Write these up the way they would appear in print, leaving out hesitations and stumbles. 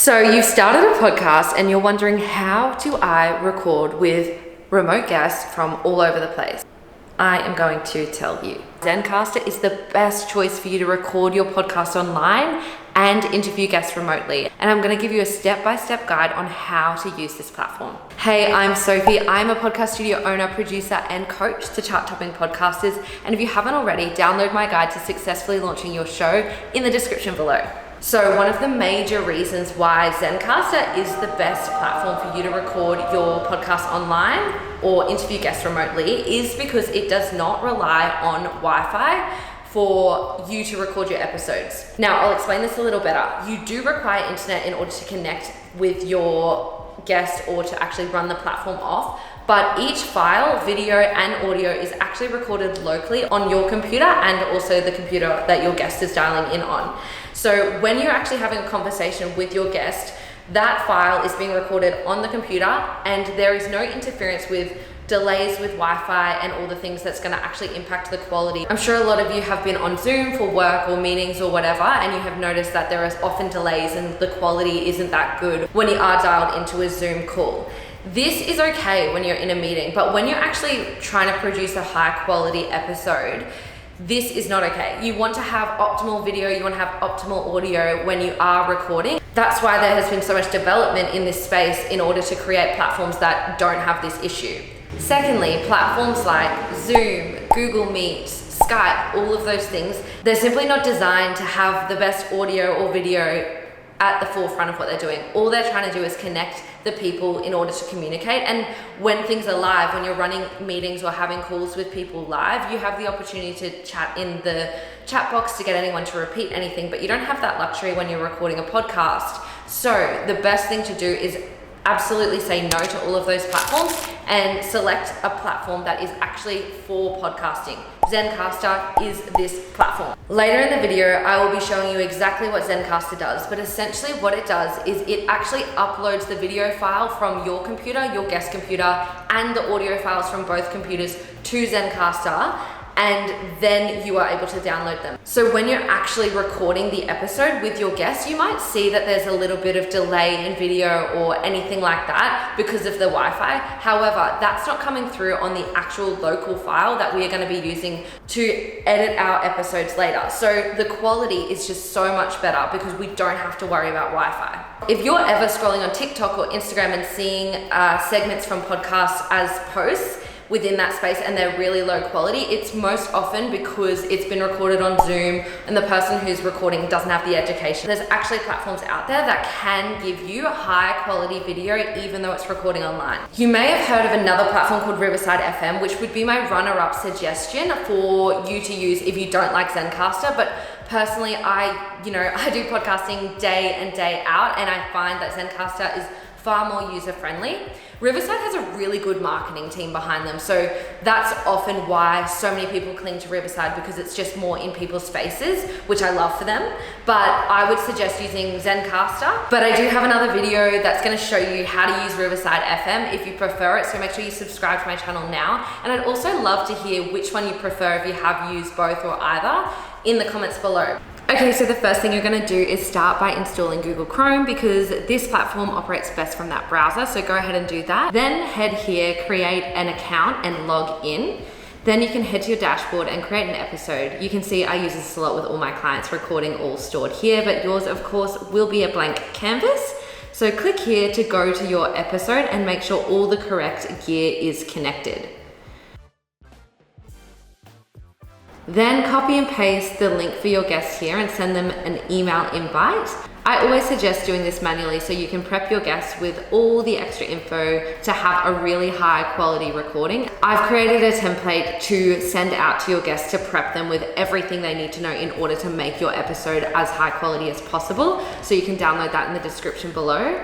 So you've started a podcast and you're wondering, how do I record with remote guests from all over the place? I am going to tell you. Zencastr is the best choice for you to record your podcast online and interview guests remotely. And I'm going to give you a step-by-step guide on how to use this platform. Hey, I'm Sophie. I'm a podcast studio owner, producer, and coach to chart-topping podcasters. And if you haven't already, download my guide to successfully launching your show in the description below. So one of the major reasons why Zencastr is the best platform for you to record your podcast online or interview guests remotely is because it does not rely on Wi-Fi for you to record your episodes. Now, I'll explain this a little better. You do require internet in order to connect with your guest or to actually run the platform off, but each file, video and audio, is actually recorded locally on your computer and also the computer that your guest is dialing in on. So when you're actually having a conversation with your guest, that file is being recorded on the computer and there is no interference with delays with Wi-Fi and all the things that's going to actually impact the quality. I'm sure a lot of you have been on Zoom for work or meetings or whatever, and you have noticed that there is often delays and the quality isn't that good when you are dialed into a Zoom call. This is okay when you're in a meeting, but when you're actually trying to produce a high quality episode, this is not okay. You want to have optimal video, you want to have optimal audio when you are recording. That's why there has been so much development in this space in order to create platforms that don't have this issue. Secondly, platforms like Zoom, Google Meet, Skype, all of those things, they're simply not designed to have the best audio or video at the forefront of what they're doing. All they're trying to do is connect the people in order to communicate. And when things are live, when you're running meetings or having calls with people live, you have the opportunity to chat in the chat box to get anyone to repeat anything, but you don't have that luxury when you're recording a podcast. So the best thing to do is absolutely say no to all of those platforms and select a platform that is actually for podcasting. Zencastr is this platform. Later in the video, I will be showing you exactly what Zencastr does, but essentially what it does is it actually uploads the video file from your computer, your guest computer, and the audio files from both computers to Zencastr, and then you are able to download them. So when you're actually recording the episode with your guests, you might see that there's a little bit of delay in video or anything like that because of the Wi-Fi. However, that's not coming through on the actual local file that we are going to be using to edit our episodes later. So the quality is just so much better because we don't have to worry about Wi-Fi. If you're ever scrolling on TikTok or Instagram and seeing segments from podcasts as posts within that space and they're really low quality, it's most often because it's been recorded on Zoom and the person who's recording doesn't have the education. There's actually platforms out there that can give you high quality video even though it's recording online. You may have heard of another platform called Riverside FM, which would be my runner-up suggestion for you to use if you don't like Zencastr. But personally, I do podcasting day in, day out, and I find that Zencastr is far more user-friendly. Riverside has a really good marketing team behind them, so that's often why so many people cling to Riverside, because it's just more in people's faces, which I love for them. But I would suggest using Zencastr. But I do have another video that's going to show you how to use Riverside FM if you prefer it, so make sure you subscribe to my channel now. And I'd also love to hear which one you prefer, if you have used both or either, in the comments below. Okay, so the first thing you're going to do is start by installing Google Chrome, because this platform operates best from that browser. So go ahead and do that. Then head here, create an account and log in. Then you can head to your dashboard and create an episode. You can see I use this a lot with all my clients, recording all stored here, but yours of course will be a blank canvas. So click here to go to your episode and make sure all the correct gear is connected. Then copy and paste the link for your guests here and send them an email invite. I always suggest doing this manually so you can prep your guests with all the extra info to have a really high quality recording. I've created a template to send out to your guests to prep them with everything they need to know in order to make your episode as high quality as possible. So you can download that in the description below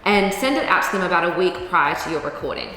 and send it out to them about a week prior to your recording.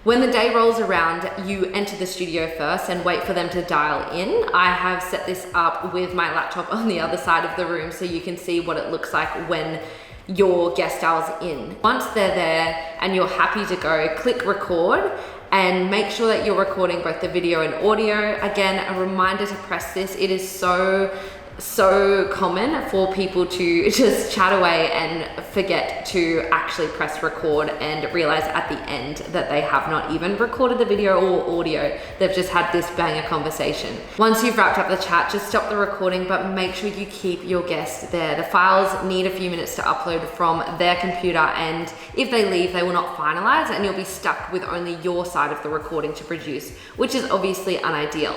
When the day rolls around, you enter the studio first and wait for them to dial in. I have set this up with my laptop on the other side of the room so you can see what it looks like when your guest dials in. Once they're there and you're happy to go, click record and make sure that you're recording both the video and audio. Again, a reminder to press this. It is so so common for people to just chat away and forget to actually press record and realize at the end that they have not even recorded the video or audio. They've just had this banger conversation. Once you've wrapped up the chat, just stop the recording, but make sure you keep your guest there. The files need a few minutes to upload from their computer, and if they leave, they will not finalize and you'll be stuck with only your side of the recording to produce, which is obviously unideal.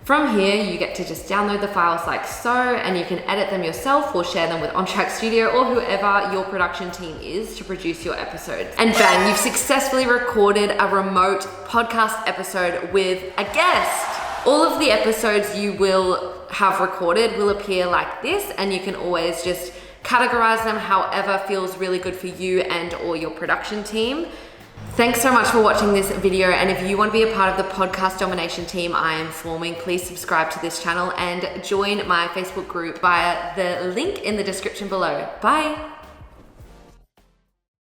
From here, you get to just download the files like so, and you can edit them yourself or share them with OnTrack Studio or whoever your production team is to produce your episodes. And bang, you've successfully recorded a remote podcast episode with a guest. All of the episodes you will have recorded will appear like this, and you can always just categorize them however feels really good for you and or your production team. Thanks so much for watching this video, and if you want to be a part of the podcast domination team I am forming, please subscribe to this channel and join my Facebook group via the link in the description below. Bye!